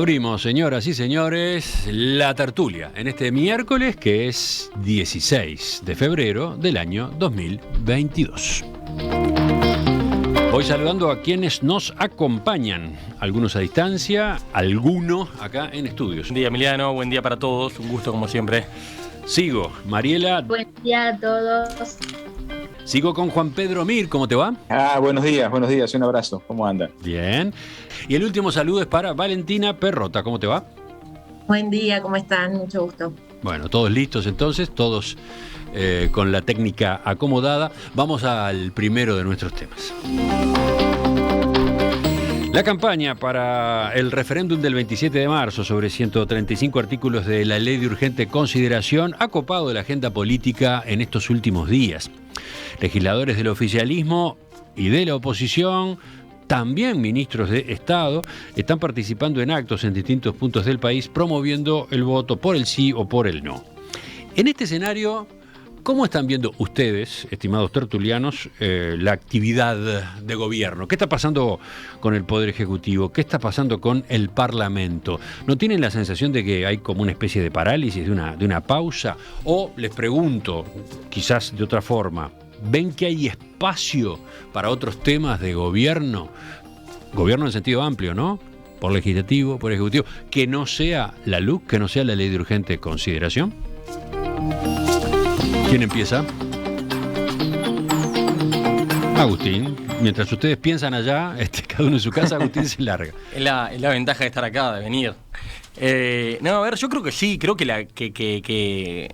Abrimos, señoras y señores, la tertulia en este miércoles que es 16 de febrero del año 2022. Voy saludando a quienes nos acompañan, algunos a distancia, algunos acá en estudios. Buen día, Emiliano, buen día para todos, un gusto como siempre. Sigo, Mariela. Buen día a todos. Sigo con Juan Pedro Mir, ¿cómo te va? Buenos días, un abrazo, ¿cómo andan? Bien. Y el último saludo es para Valentina Perrota, ¿cómo te va? Buen día, ¿cómo están? Mucho gusto. Bueno, todos listos entonces, todos con la técnica acomodada. Vamos al primero de nuestros temas. La campaña para el referéndum del 27 de marzo sobre 135 artículos de la Ley de Urgente Consideración ha copado la agenda política en estos últimos días. Legisladores del oficialismo y de la oposición, también ministros de Estado, están participando en actos en distintos puntos del país promoviendo el voto por el sí o por el no. En este escenario, ¿cómo están viendo ustedes, estimados tertulianos, la actividad de gobierno? ¿Qué está pasando con el Poder Ejecutivo? ¿Qué está pasando con el Parlamento? ¿No tienen la sensación de que hay como una especie de parálisis, de una pausa? O les pregunto, quizás de otra forma, ¿ven que hay espacio para otros temas de gobierno? Gobierno en sentido amplio, ¿no? Por legislativo, por ejecutivo, que no sea la LUC, que no sea la Ley de Urgente Consideración. ¿Quién empieza? Agustín. Mientras ustedes piensan allá, cada uno en su casa, Agustín se larga. Es la ventaja de estar acá, de venir. A ver, yo creo que sí, creo que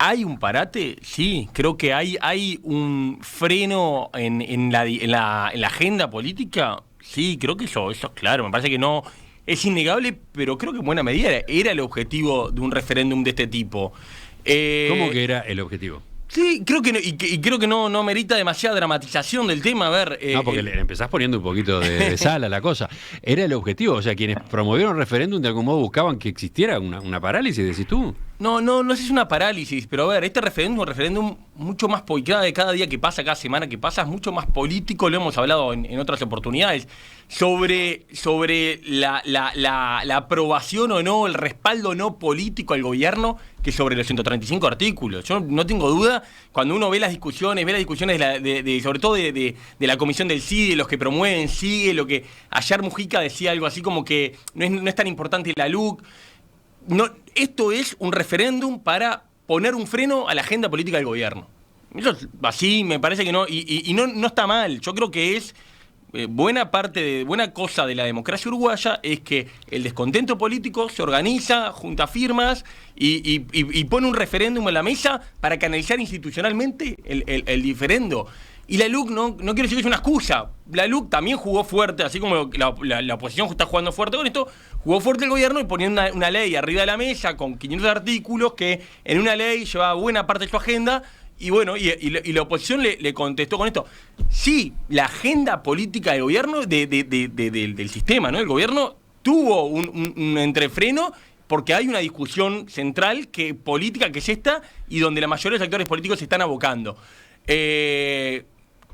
hay un parate, sí, creo que hay un freno en la agenda política, sí, creo que eso es claro, me parece que no es innegable, pero creo que en buena medida era el objetivo de un referéndum de este tipo. ¿Cómo que era el objetivo? Sí, creo que no, y creo que no merita demasiada dramatización del tema. A ver, no, porque le empezás poniendo un poquito de sal a la cosa. Era el objetivo, o sea, quienes promovieron el referéndum de algún modo buscaban que existiera una parálisis, decís tú. No sé si es una parálisis, pero a ver, este referéndum es un referéndum mucho más, cada día que pasa, cada semana que pasa, es mucho más político, lo hemos hablado en otras oportunidades, sobre la aprobación o no, el respaldo no político al gobierno, que sobre los 135 artículos. Yo no tengo duda, cuando uno ve las discusiones sobre todo de la comisión del sí, de los que promueven sí, lo que ayer Mujica decía algo así como que no es tan importante la LUC. No, esto es un referéndum para poner un freno a la agenda política del gobierno. Eso así me parece que no, y no está mal. Yo creo que es buena cosa de la democracia uruguaya es que el descontento político se organiza, junta firmas y pone un referéndum en la mesa para canalizar institucionalmente el diferendo. Y la LUC no quiero decir que es una excusa. La LUC también jugó fuerte, así como la oposición está jugando fuerte con esto, jugó fuerte el gobierno y ponía una ley arriba de la mesa con 500 artículos que en una ley llevaba buena parte de su agenda. Y bueno, y la oposición le contestó con esto. Sí, la agenda política del gobierno, del sistema, ¿no? El gobierno tuvo un entrefreno porque hay una discusión central política que es esta y donde la mayoría de los actores políticos se están abocando.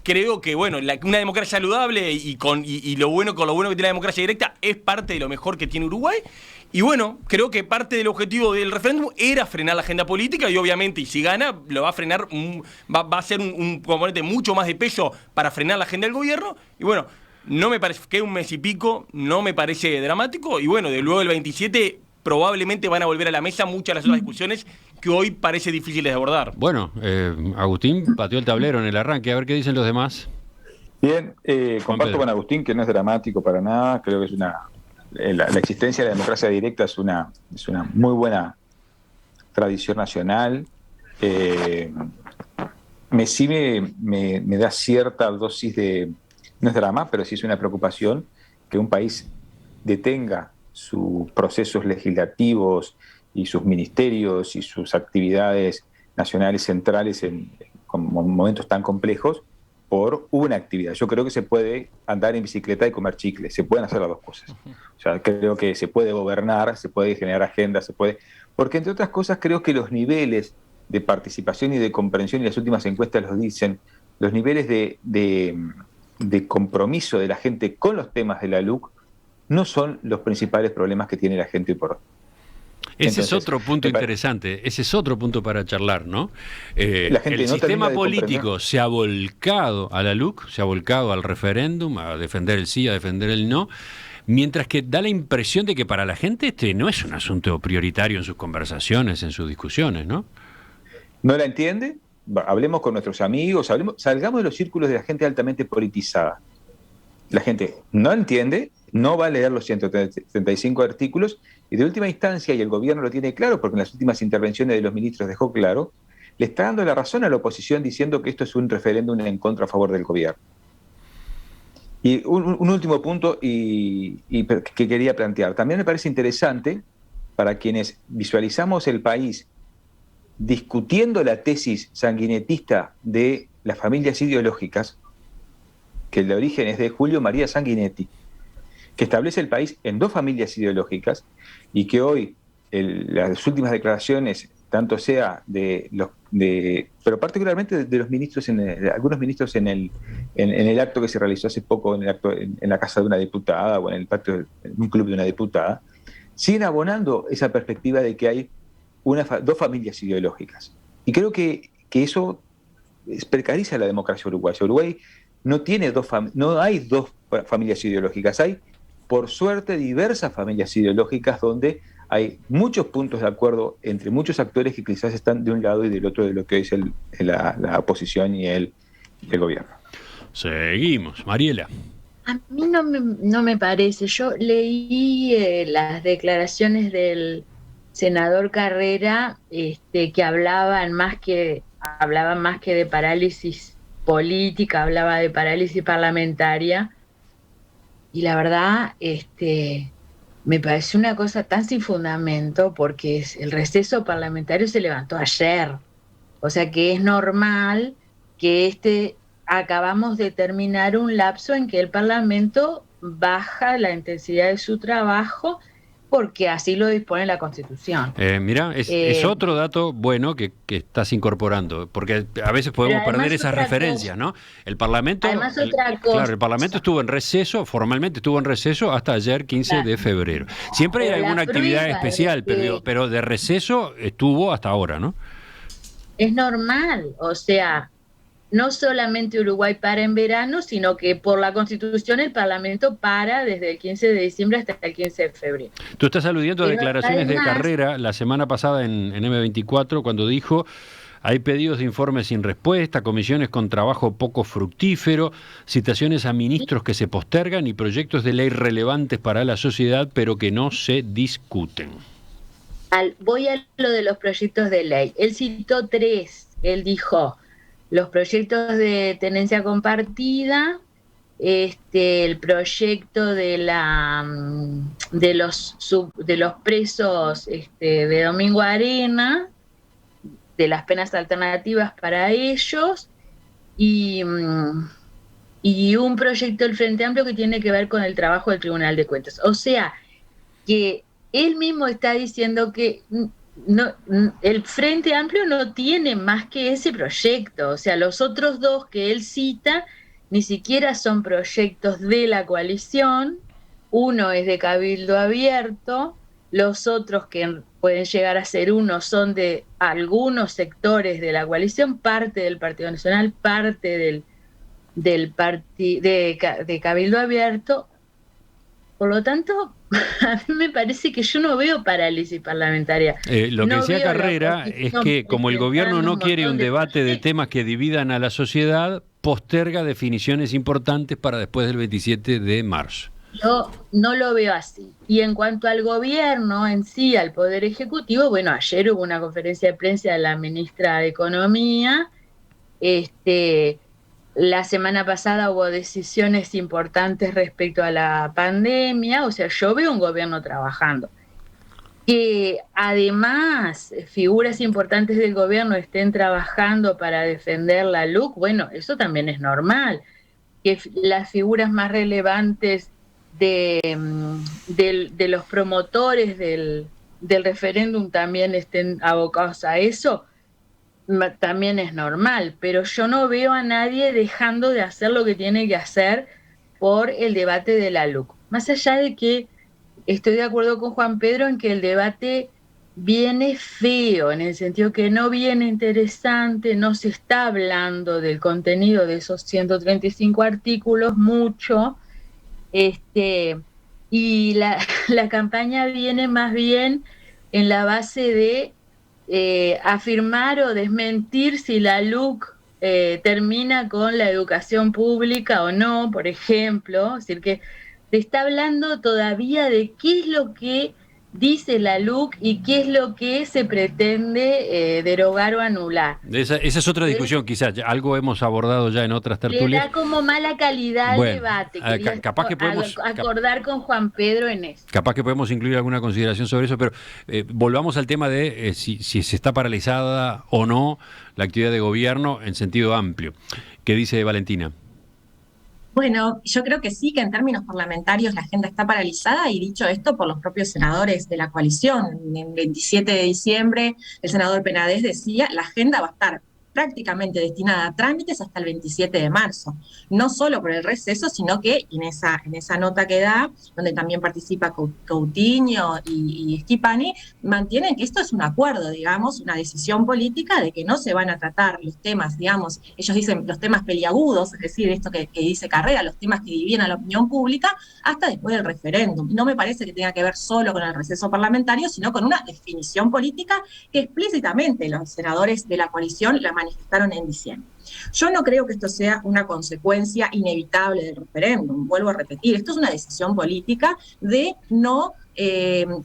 Creo que, bueno, una democracia saludable y lo bueno con lo bueno que tiene la democracia directa es parte de lo mejor que tiene Uruguay. Y bueno, creo que parte del objetivo del referéndum era frenar la agenda política y obviamente, y si gana, lo va a frenar, va a ser un componente mucho más de peso para frenar la agenda del gobierno. Y bueno, no me parece que un mes y pico, no me parece dramático. Y bueno, de luego el 27 probablemente van a volver a la mesa muchas de las otras discusiones que hoy parece difíciles de abordar. Bueno, Agustín pateó el tablero en el arranque, a ver qué dicen los demás. Bien, comparto con Agustín que no es dramático para nada, creo que es la existencia de la democracia directa es una muy buena tradición nacional. Me da cierta dosis no es drama, pero sí es una preocupación que un país detenga sus procesos legislativos y sus ministerios y sus actividades nacionales centrales en momentos tan complejos por una actividad. Yo creo que se puede andar en bicicleta y comer chicle, se pueden hacer las dos cosas. O sea, creo que se puede gobernar, se puede generar agendas, porque entre otras cosas creo que los niveles de participación y de comprensión, y las últimas encuestas los dicen, los niveles de compromiso de la gente con los temas de la LUC no son los principales problemas que tiene la gente hoy por hoy. Ese es otro punto interesante, ese es otro punto para charlar, ¿no? La gente el no sistema termina de político comprender. se ha volcado a la LUC, se ha volcado al referéndum, a defender el sí, a defender el no, mientras que da la impresión de que para la gente este no es un asunto prioritario en sus conversaciones, en sus discusiones, ¿no? ¿No la entiende? Hablemos con nuestros amigos, salgamos de los círculos de la gente altamente politizada. La gente no entiende, no va a leer los 135 artículos y de última instancia, y el gobierno lo tiene claro porque en las últimas intervenciones de los ministros dejó claro, le está dando la razón a la oposición diciendo que esto es un referéndum en contra a favor del gobierno. Y un último punto que quería plantear. También me parece interesante para quienes visualizamos el país discutiendo la tesis sanguinetista de las familias ideológicas, que el de origen es de Julio María Sanguinetti, que establece el país en dos familias ideológicas y que hoy las últimas declaraciones, tanto sea pero particularmente de los ministros, algunos ministros en el acto que se realizó hace poco, en la casa de una diputada o en el patio en un club de una diputada, siguen abonando esa perspectiva de que hay dos familias ideológicas. Y creo que eso precariza la democracia uruguaya. Uruguay no hay dos familias ideológicas, hay, por suerte, diversas familias ideológicas donde hay muchos puntos de acuerdo entre muchos actores que quizás están de un lado y del otro de lo que es la oposición y el gobierno. Seguimos. Mariela. A mí no me parece. Yo leí las declaraciones del senador Carrera, que hablaban más que de parálisis política, hablaba de parálisis parlamentaria, y la verdad me pareció una cosa tan sin fundamento, porque el receso parlamentario se levantó ayer, o sea que es normal que acabamos de terminar un lapso en que el Parlamento baja la intensidad de su trabajo porque así lo dispone la Constitución. Mira, es otro dato bueno que estás incorporando, porque a veces podemos perder esas referencias, ¿no? El Parlamento, claro, el Parlamento estuvo en receso, formalmente estuvo en receso hasta ayer, 15 de febrero. Siempre hay alguna actividad especial, pero de receso estuvo hasta ahora, ¿no? Es normal, o sea, no solamente Uruguay para en verano, sino que por la Constitución el Parlamento para desde el 15 de diciembre hasta el 15 de febrero. Tú estás aludiendo a declaraciones de Carrera la semana pasada en M24 cuando dijo: hay pedidos de informes sin respuesta, comisiones con trabajo poco fructífero, citaciones a ministros que se postergan y proyectos de ley relevantes para la sociedad pero que no se discuten. Voy a lo de los proyectos de ley. Él citó 3. Él dijo: los proyectos de tenencia compartida, el proyecto de los presos de Domingo Arena, de las penas alternativas para ellos, y un proyecto del Frente Amplio que tiene que ver con el trabajo del Tribunal de Cuentas. O sea, que él mismo está diciendo que el Frente Amplio no tiene más que ese proyecto, o sea, los otros 2 que él cita ni siquiera son proyectos de la coalición, uno es de Cabildo Abierto, los otros que pueden llegar a ser uno son de algunos sectores de la coalición, parte del Partido Nacional, parte de Cabildo Abierto. Por lo tanto, a mí me parece que yo no veo parálisis parlamentaria. Lo que decía Carrera es que como el gobierno no quiere un debate de temas que dividan a la sociedad, posterga definiciones importantes para después del 27 de marzo. Yo no lo veo así. Y en cuanto al gobierno en sí, al Poder Ejecutivo, bueno, ayer hubo una conferencia de prensa de la ministra de Economía, la semana pasada hubo decisiones importantes respecto a la pandemia, o sea, yo veo un gobierno trabajando. Que además figuras importantes del gobierno estén trabajando para defender la LUC, bueno, eso también es normal. Que las figuras más relevantes de los promotores del referéndum también estén abocados a eso, también es normal, pero yo no veo a nadie dejando de hacer lo que tiene que hacer por el debate de la LUC. más allá de que estoy de acuerdo con Juan Pedro en que el debate viene feo, en el sentido que no viene interesante, no se está hablando del contenido de esos 135 artículos mucho, y la campaña viene más bien en la base de afirmar o desmentir si la LUC termina con la educación pública o no, por ejemplo. Es decir, que se está hablando todavía de qué es lo que dice la LUC y qué es lo que se pretende derogar o anular. Esa es otra discusión, quizás. Algo hemos abordado ya en otras Le tertulias. da como mala calidad Bueno, al debate. capaz que podemos acordar con Juan Pedro en eso. Capaz que podemos incluir alguna consideración sobre eso, pero volvamos al tema de si se está paralizada o no la actividad de gobierno en sentido amplio. ¿Qué dice Valentina? Bueno, yo creo que sí, que en términos parlamentarios la agenda está paralizada y dicho esto por los propios senadores de la coalición. En el 27 de diciembre el senador Penades decía la agenda va a estar prácticamente destinada a trámites hasta el 27 de marzo. No solo por el receso, sino que en esa nota que da, donde también participa Coutinho y Schifani, mantienen que esto es un acuerdo, digamos, una decisión política de que no se van a tratar los temas, digamos, ellos dicen los temas peliagudos, es decir, esto que dice Carrera, los temas que dividen a la opinión pública, hasta después del referéndum. No me parece que tenga que ver solo con el receso parlamentario, sino con una definición política que explícitamente los senadores de la coalición la manifestaron en diciembre. Yo no creo que esto sea una consecuencia inevitable del referéndum, vuelvo a repetir, esto es una decisión política de no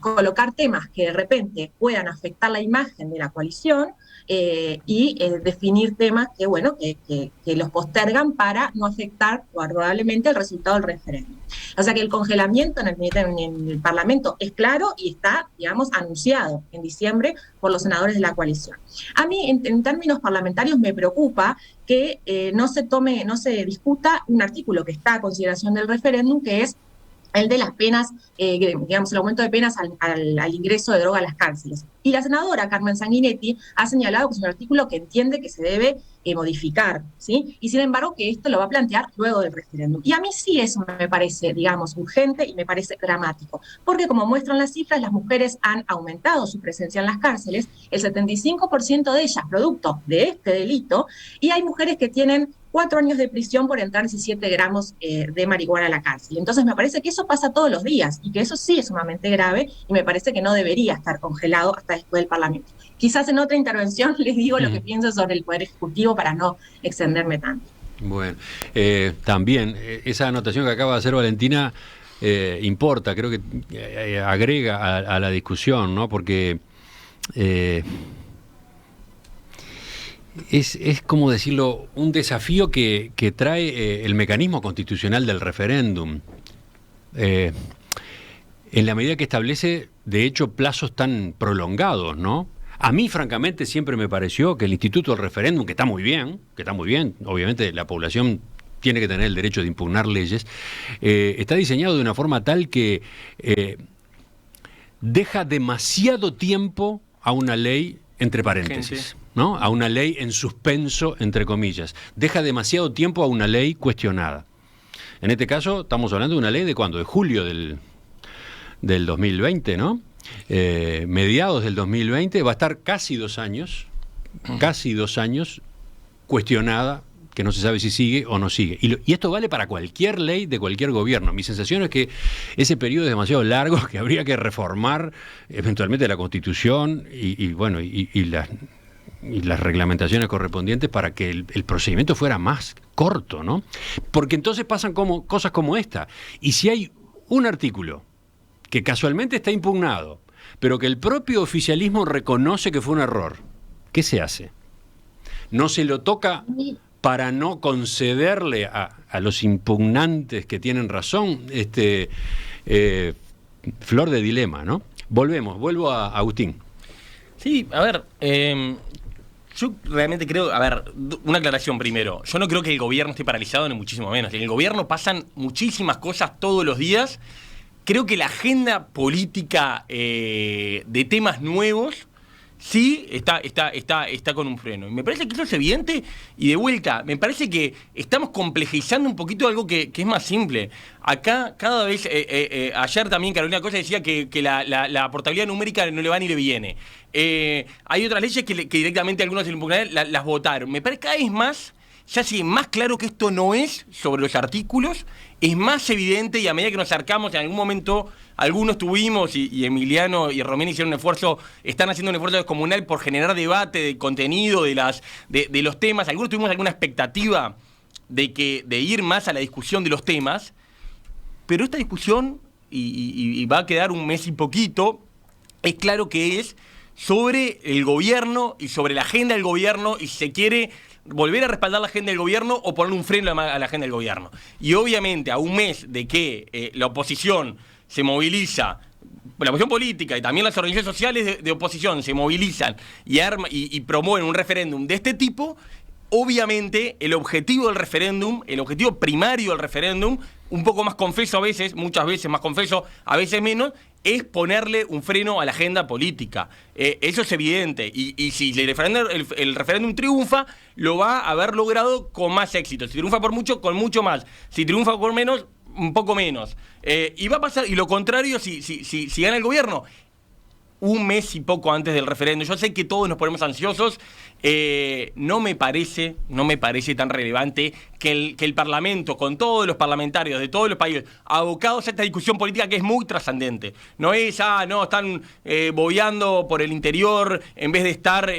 colocar temas que de repente puedan afectar la imagen de la coalición y definir temas que, bueno, que los postergan para no afectar probablemente el resultado del referéndum. O sea que el congelamiento en el Parlamento es claro y está, digamos, anunciado en diciembre por los senadores de la coalición. A mí, en términos parlamentarios, me preocupa que no se discuta un artículo que está a consideración del referéndum, que es el de las penas, digamos, el aumento de penas al ingreso de droga a las cárceles. Y la senadora Carmen Sanguinetti ha señalado que es un artículo que entiende que se debe modificar, ¿sí? Y sin embargo que esto lo va a plantear luego del referéndum. Y a mí sí eso me parece, digamos, urgente y me parece dramático, porque como muestran las cifras, las mujeres han aumentado su presencia en las cárceles, el 75% de ellas producto de este delito, y hay mujeres que tienen 4 años de prisión por entrar 17 gramos de marihuana a la cárcel. Entonces me parece que eso pasa todos los días y que eso sí es sumamente grave y me parece que no debería estar congelado hasta después del Parlamento. Quizás en otra intervención les digo lo que pienso sobre el Poder Ejecutivo para no extenderme tanto. Bueno, también esa anotación que acaba de hacer Valentina importa, creo que agrega a la discusión, ¿no? Porque es como decirlo, un desafío que trae el mecanismo constitucional del referéndum, en la medida que establece, de hecho, plazos tan prolongados, ¿no? A mí, francamente, siempre me pareció que el instituto del referéndum, que está muy bien, obviamente la población tiene que tener el derecho de impugnar leyes, está diseñado de una forma tal que deja demasiado tiempo a una ley entre paréntesis, ¿no? A una ley en suspenso, entre comillas. Deja demasiado tiempo a una ley cuestionada. En este caso, estamos hablando de una ley de ¿cuándo? De julio del 2020, ¿no? Mediados del 2020, va a estar casi 2 años cuestionada, que no se sabe si sigue o no sigue. Y esto vale para cualquier ley de cualquier gobierno. Mi sensación es que ese periodo es demasiado largo, que habría que reformar eventualmente la Constitución y las reglamentaciones correspondientes para que el procedimiento fuera más corto, ¿no? Porque entonces pasan cosas como esta. Y si hay un artículo que casualmente está impugnado, pero que el propio oficialismo reconoce que fue un error, ¿qué se hace? ¿No se lo toca para no concederle a los impugnantes que tienen razón? Flor de dilema, ¿no? Vuelvo a Agustín. Sí, a ver, yo realmente creo, una aclaración primero. Yo no creo que el gobierno esté paralizado, ni muchísimo menos. En el gobierno pasan muchísimas cosas todos los días. Creo que la agenda política de temas nuevos sí está con un freno. Y me parece que eso es evidente, y de vuelta, me parece que estamos complejizando un poquito algo que es más simple. Acá, cada vez, ayer también Carolina Cosa decía que la portabilidad numérica no le va ni le viene. Hay otras leyes que directamente algunos las votaron. Me parece que cada vez más, ya sí, más claro que esto no es sobre los artículos, es más evidente, y a medida que nos acercamos, en algún momento algunos tuvimos, y Emiliano y Romén hicieron un esfuerzo, están haciendo un esfuerzo descomunal por generar debate de contenido, de los temas. Algunos tuvimos alguna expectativa de ir más a la discusión de los temas, pero esta discusión, y va a quedar un mes y poquito, es claro que es sobre el gobierno y sobre la agenda del gobierno, y si se quiere volver a respaldar la agenda del gobierno o poner un freno a la agenda del gobierno. Y obviamente, a un mes de que la oposición se moviliza, la oposición política y también las organizaciones sociales de oposición se movilizan y promueven un referéndum de este tipo, obviamente el objetivo del referéndum, el objetivo primario del referéndum, un poco más confeso a veces, muchas veces más confeso, a veces menos, es ponerle un freno a la agenda política. Eso es evidente. Y si el referéndum triunfa, lo va a haber logrado con más éxito. Si triunfa por mucho, con mucho más. Si triunfa por menos, un poco menos. Y va a pasar, y lo contrario, si gana el gobierno, un mes y poco antes del referéndum. Yo sé que todos nos ponemos ansiosos. No me parece tan relevante que el Parlamento, con todos los parlamentarios de todos los países, abocados a esta discusión política que es muy trascendente. No es, están bobeando por el interior en vez de estar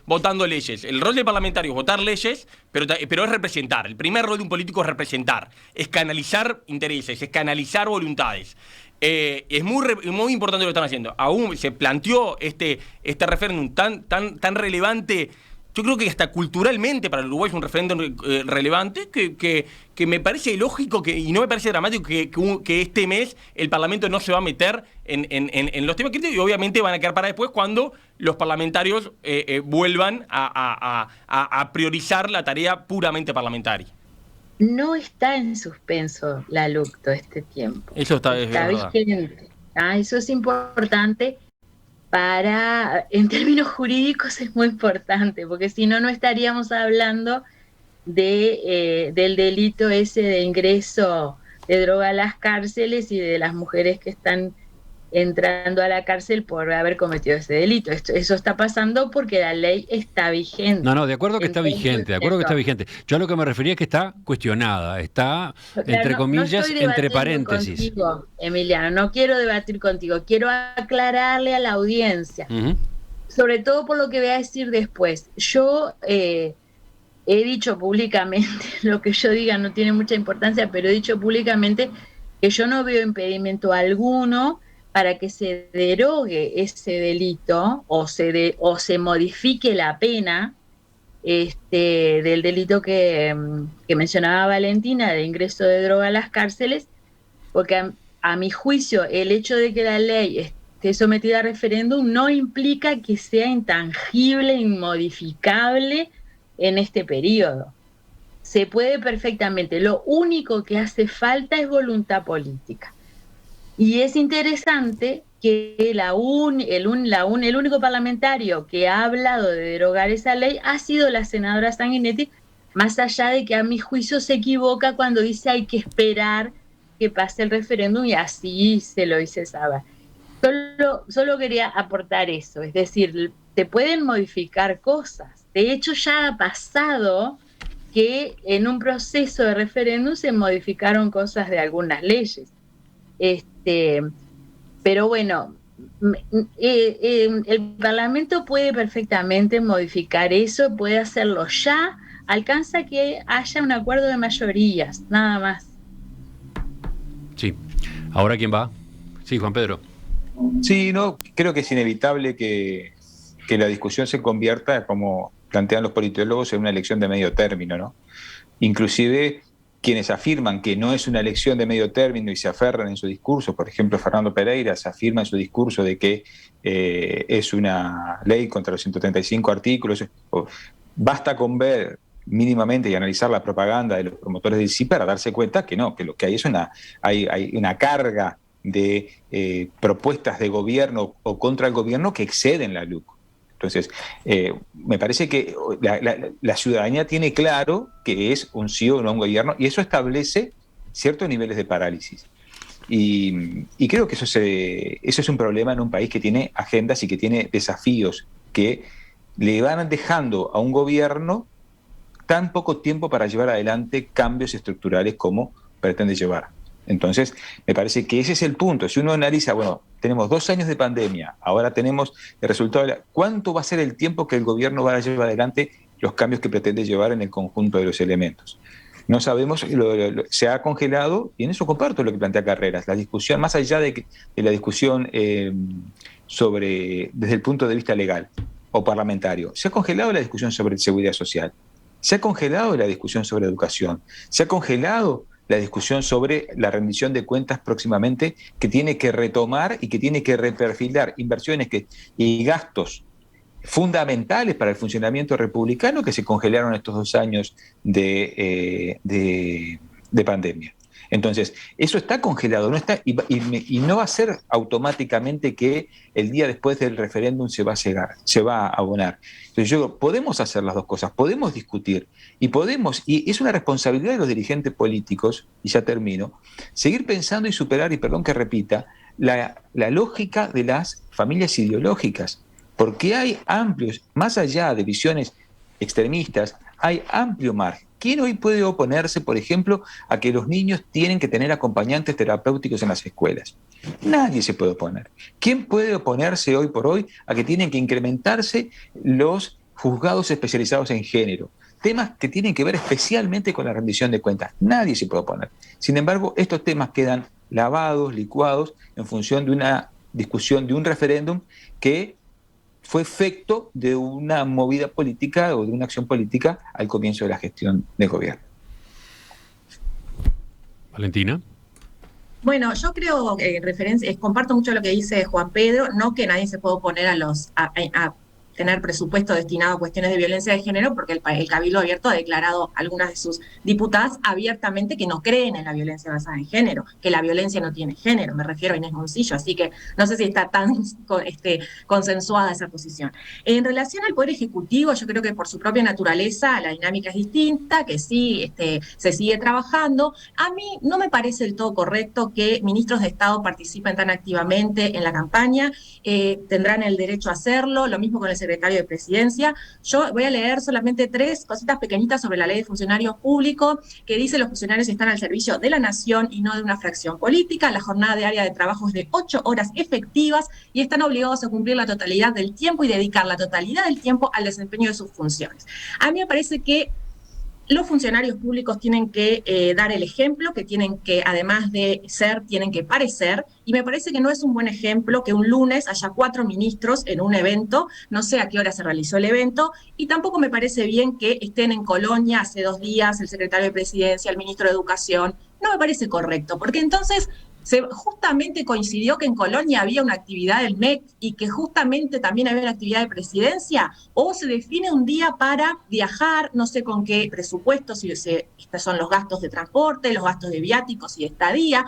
votando leyes. El rol del parlamentario es votar leyes, pero es representar. El primer rol de un político es representar, es canalizar intereses, es canalizar voluntades. Es muy importante lo que están haciendo. Aún se planteó este referéndum tan relevante, yo creo que hasta culturalmente para el Uruguay es un referéndum relevante, que me parece lógico y no me parece dramático que este mes el Parlamento no se va a meter en los temas críticos, y obviamente van a quedar para después cuando los parlamentarios vuelvan a priorizar la tarea puramente parlamentaria. No está en suspenso la LUC todo este tiempo. Eso está vigente. Eso es importante en términos jurídicos es muy importante, porque si no, no estaríamos hablando del delito ese de ingreso de droga a las cárceles y de las mujeres que están entrando a la cárcel por haber cometido ese delito. Eso está pasando porque la ley está vigente. No, de acuerdo que está vigente, Yo a lo que me refería es que está cuestionada, está, entre comillas, entre paréntesis. Contigo, Emiliano, no quiero debatir contigo, quiero aclararle a la audiencia, sobre todo por lo que voy a decir después. Yo he dicho públicamente, lo que yo diga no tiene mucha importancia, pero he dicho públicamente que yo no veo impedimento alguno para que se derogue ese delito o se modifique la pena del delito que mencionaba Valentina, de ingreso de droga a las cárceles, porque a mi juicio el hecho de que la ley esté sometida a referéndum no implica que sea intangible, inmodificable en este periodo. Se puede perfectamente, lo único que hace falta es voluntad política. Y es interesante que el único parlamentario que ha hablado de derogar esa ley ha sido la senadora Sanguinetti, más allá de que a mi juicio se equivoca cuando dice hay que esperar que pase el referéndum, y así se lo dice Saba. Solo quería aportar eso, es decir, se pueden modificar cosas. De hecho, ya ha pasado que en un proceso de referéndum se modificaron cosas de algunas leyes. Pero bueno, el Parlamento puede perfectamente modificar eso, puede hacerlo ya, alcanza que haya un acuerdo de mayorías, nada más. Sí. ¿Ahora quién va? Sí, Juan Pedro. Sí, no, creo que es inevitable que la discusión se convierta, como plantean los politólogos, en una elección de medio término, ¿no? Inclusive quienes afirman que no es una elección de medio término y se aferran en su discurso, por ejemplo, Fernando Pereira se afirma en su discurso de que es una ley contra los 135 artículos. Basta con ver mínimamente y analizar la propaganda de los promotores del sí para darse cuenta que no, que lo que hay es hay una carga de propuestas de gobierno o contra el gobierno que exceden la LUC. Entonces, me parece que la ciudadanía tiene claro que es un sí o no un gobierno, y eso establece ciertos niveles de parálisis. Y creo que eso es un problema en un país que tiene agendas y que tiene desafíos que le van dejando a un gobierno tan poco tiempo para llevar adelante cambios estructurales como pretende llevar. Entonces, me parece que ese es el punto. Si uno analiza, bueno, tenemos 2 años de pandemia, ahora tenemos el resultado ¿cuánto va a ser el tiempo que el gobierno va a llevar adelante los cambios que pretende llevar en el conjunto de los elementos? No sabemos, se ha congelado, y en eso comparto lo que plantea Carreras, la discusión, más allá de la discusión desde el punto de vista legal o parlamentario, se ha congelado la discusión sobre seguridad social, se ha congelado la discusión sobre educación, se ha congelado la discusión sobre la rendición de cuentas próximamente, que tiene que retomar y que tiene que reperfilar inversiones y gastos fundamentales para el funcionamiento republicano que se congelaron estos 2 años de pandemia. Entonces, eso está congelado, no está, y no va a ser automáticamente que el día después del referéndum se va a abonar. Entonces yo digo, podemos hacer las dos cosas, podemos discutir, y es una responsabilidad de los dirigentes políticos, y ya termino, seguir pensando y superar, y perdón que repita, la lógica de las familias ideológicas, porque hay amplios, más allá de visiones extremistas, hay amplio margen. ¿Quién hoy puede oponerse, por ejemplo, a que los niños tienen que tener acompañantes terapéuticos en las escuelas? Nadie se puede oponer. ¿Quién puede oponerse hoy por hoy a que tienen que incrementarse los juzgados especializados en género? Temas que tienen que ver especialmente con la rendición de cuentas. Nadie se puede oponer. Sin embargo, estos temas quedan lavados, licuados, en función de una discusión, de un referéndum que fue efecto de una movida política o de una acción política al comienzo de la gestión del gobierno. Valentina. Bueno, yo creo, comparto mucho lo que dice Juan Pedro, no que nadie se pueda oponer a tener presupuesto destinado a cuestiones de violencia de género, porque el Cabildo Abierto ha declarado a algunas de sus diputadas abiertamente que no creen en la violencia basada en género, que la violencia no tiene género, me refiero a Inés Moncillo, así que no sé si está tan consensuada esa posición. En relación al Poder Ejecutivo, yo creo que por su propia naturaleza la dinámica es distinta, que sí se sigue trabajando. A mí no me parece del todo correcto que ministros de Estado participen tan activamente en la campaña, tendrán el derecho a hacerlo, lo mismo con el secretario de Presidencia. Yo voy a leer solamente 3 cositas pequeñitas sobre la ley de funcionarios públicos, que dice: los funcionarios están al servicio de la nación y no de una fracción política. La jornada diaria de trabajo es de 8 horas efectivas y están obligados a cumplir la totalidad del tiempo y dedicar la totalidad del tiempo al desempeño de sus funciones. A mí me parece que los funcionarios públicos tienen que dar el ejemplo, que tienen que, además de ser, tienen que parecer, y me parece que no es un buen ejemplo que un lunes haya 4 ministros en un evento, no sé a qué hora se realizó el evento, y tampoco me parece bien que estén en Colonia hace 2 días el secretario de Presidencia, el ministro de Educación. No me parece correcto, porque entonces justamente coincidió que en Colonia había una actividad del MEC y que justamente también había una actividad de Presidencia, o se define un día para viajar, no sé con qué presupuesto, si estos son los gastos de transporte, los gastos de viáticos y estadía.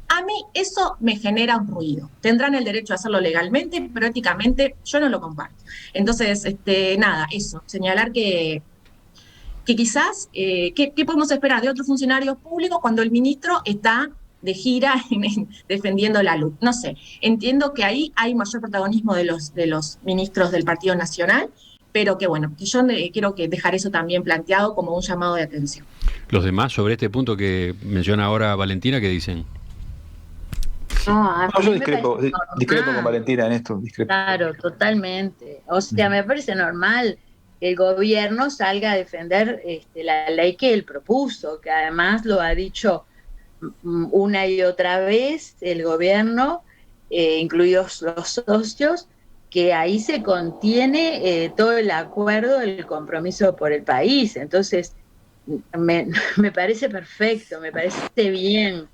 A mí eso me genera un ruido. Tendrán el derecho a hacerlo legalmente, pero éticamente yo no lo comparto. Entonces, nada, eso, señalar que quizás, ¿qué podemos esperar de otros funcionarios públicos cuando el ministro está de gira defendiendo la luz? No sé, entiendo que ahí hay mayor protagonismo de los ministros del Partido Nacional, pero que bueno, que yo quiero dejar eso también planteado como un llamado de atención. Los demás, sobre este punto que menciona ahora Valentina, ¿qué dicen? No, yo discrepo con Valentina en esto. Claro, totalmente. O sea, me parece normal que el gobierno salga a defender la ley que él propuso, que además lo ha dicho una y otra vez el gobierno, incluidos los socios, que ahí se contiene todo el acuerdo, el compromiso por el país. Entonces, me parece perfecto, me parece bien.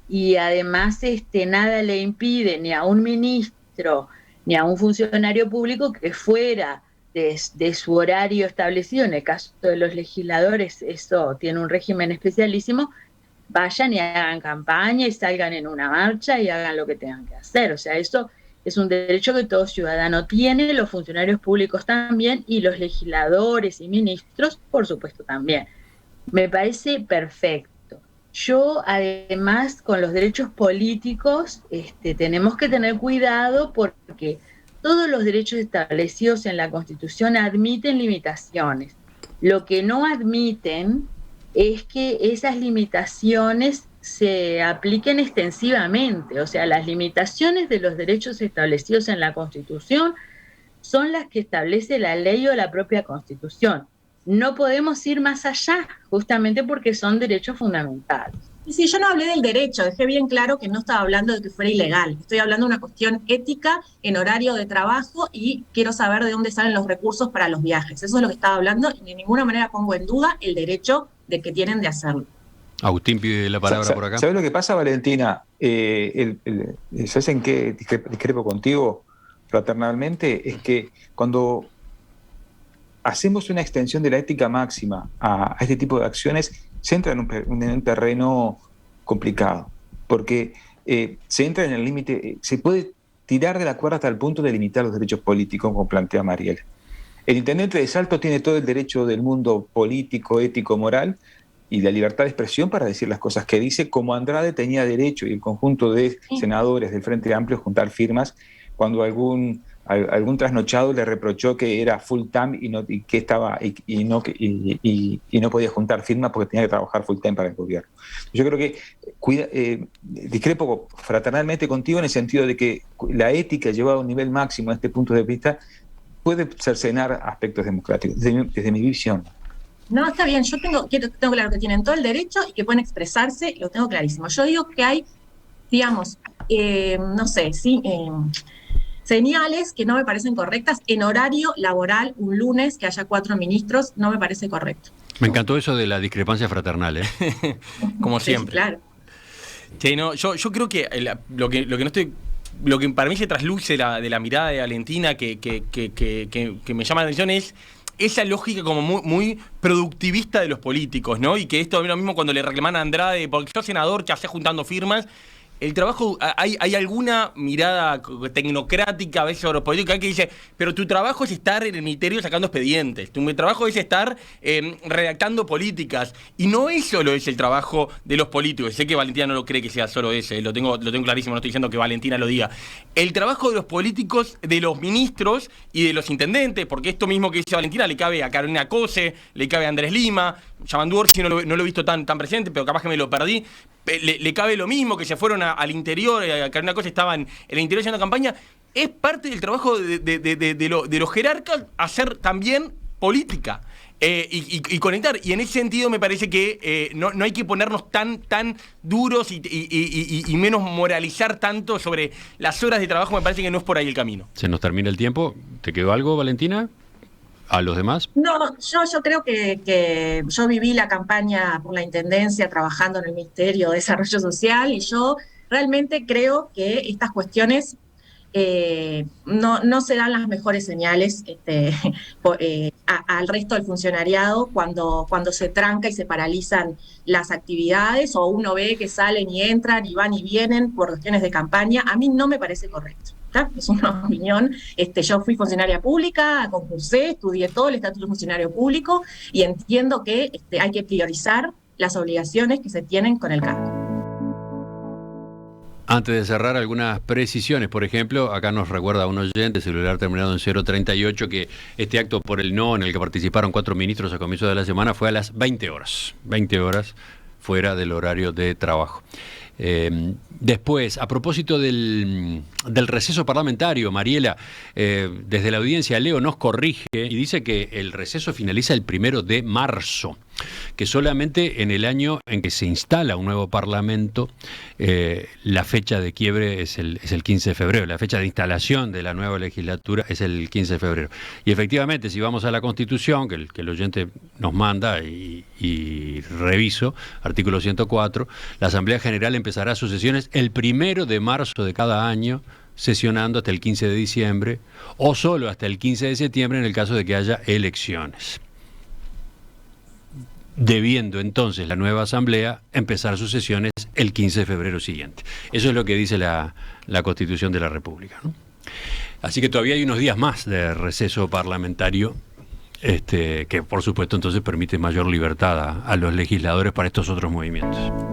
Y además nada le impide ni a un ministro ni a un funcionario público que fuera de su horario establecido, en el caso de los legisladores eso tiene un régimen especialísimo, vayan y hagan campaña y salgan en una marcha y hagan lo que tengan que hacer. O sea, eso es un derecho que todo ciudadano tiene, los funcionarios públicos también, y los legisladores y ministros, por supuesto, también. Me parece perfecto. Yo, además, con los derechos políticos, tenemos que tener cuidado porque todos los derechos establecidos en la Constitución admiten limitaciones. Lo que no admiten es que esas limitaciones se apliquen extensivamente. O sea, las limitaciones de los derechos establecidos en la Constitución son las que establece la ley o la propia Constitución. No podemos ir más allá, justamente porque son derechos fundamentales. Sí, yo no hablé del derecho, dejé bien claro que no estaba hablando de que fuera ilegal. Estoy hablando de una cuestión ética en horario de trabajo y quiero saber de dónde salen los recursos para los viajes. Eso es lo que estaba hablando y de ninguna manera pongo en duda el derecho de que tienen de hacerlo. Agustín pide la palabra por acá. ¿Sabes lo que pasa, Valentina? ¿Sabes en qué discrepo contigo fraternalmente? Es que cuando hacemos una extensión de la ética máxima a este tipo de acciones, se entra en un terreno complicado, porque se entra en el límite, se puede tirar de la cuerda hasta el punto de limitar los derechos políticos, como plantea Mariela. El intendente de Salto tiene todo el derecho del mundo político, ético, moral, y la libertad de expresión para decir las cosas que dice, como Andrade tenía derecho, y el conjunto de senadores del Frente Amplio, juntar firmas cuando algún trasnochado le reprochó que era full time y no podía juntar firmas porque tenía que trabajar full time para el gobierno. Yo creo que discrepo fraternalmente contigo en el sentido de que la ética llevada a un nivel máximo a este punto de vista puede cercenar aspectos democráticos, desde mi visión. No, está bien, yo tengo claro que tienen todo el derecho y que pueden expresarse, lo tengo clarísimo. Yo digo que hay, digamos, señales que no me parecen correctas. En horario laboral, un lunes, que haya 4 ministros, no me parece correcto. Me encantó eso de la discrepancia fraternal, ¿eh? Como siempre. Sí, claro. Sí, no, yo creo que lo que para mí se trasluce de la mirada de Valentina que me llama la atención es esa lógica como muy productivista de los políticos, ¿no? Y que esto es lo mismo cuando le reclaman a Andrade, porque sos senador, que hace juntando firmas. El trabajo, hay alguna mirada tecnocrática a veces sobre los políticos que dice, pero tu trabajo es estar en el ministerio sacando expedientes, tu trabajo es estar redactando políticas, y no eso lo es el trabajo de los políticos. Sé que Valentina no lo cree que sea solo ese, lo tengo clarísimo, no estoy diciendo que Valentina lo diga. El trabajo de los políticos, de los ministros y de los intendentes, porque esto mismo que dice Valentina le cabe a Carolina Cose, le cabe a Andrés Lima, Yamandu Orsi no lo he visto tan presente, pero capaz que me lo perdí. Le cabe lo mismo, que se fueron al interior, Carolina Cose estaba en el interior haciendo campaña. Es parte del trabajo de los jerarcas hacer también política y conectar. Y en ese sentido me parece que no hay que ponernos tan duros y menos moralizar tanto sobre las horas de trabajo. Me parece que no es por ahí el camino. Se nos termina el tiempo. ¿Te quedó algo, Valentina? ¿A los demás? No, yo creo que yo viví la campaña por la Intendencia trabajando en el Ministerio de Desarrollo Social y yo realmente creo que estas cuestiones no se dan las mejores señales al resto del funcionariado cuando se tranca y se paralizan las actividades o uno ve que salen y entran y van y vienen por cuestiones de campaña. A mí no me parece correcto. Es una opinión. Yo fui funcionaria pública, concursé, estudié todo el estatuto de funcionario público y entiendo que hay que priorizar las obligaciones que se tienen con el cargo. Antes de cerrar, algunas precisiones. Por ejemplo, acá nos recuerda un oyente, celular terminado en 038, que este acto por el no, en el que participaron 4 ministros a comienzo de la semana, fue a las 20 horas. 20 horas fuera del horario de trabajo. Después, a propósito del receso parlamentario, Mariela, desde la audiencia Leo nos corrige y dice que el receso finaliza el 1 de marzo, que solamente en el año en que se instala un nuevo parlamento, la fecha de quiebre es el 15 de febrero, la fecha de instalación de la nueva legislatura es el 15 de febrero. Y efectivamente, si vamos a la Constitución, que el oyente nos manda y reviso, artículo 104, la Asamblea General empezará sus sesiones el 1 de marzo de cada año, sesionando hasta el 15 de diciembre o solo hasta el 15 de septiembre en el caso de que haya elecciones, debiendo entonces la nueva Asamblea empezar sus sesiones el 15 de febrero siguiente. Eso es lo que dice la Constitución de la República, ¿no? Así que todavía hay unos días más de receso parlamentario, que por supuesto entonces permite mayor libertad a los legisladores para estos otros movimientos.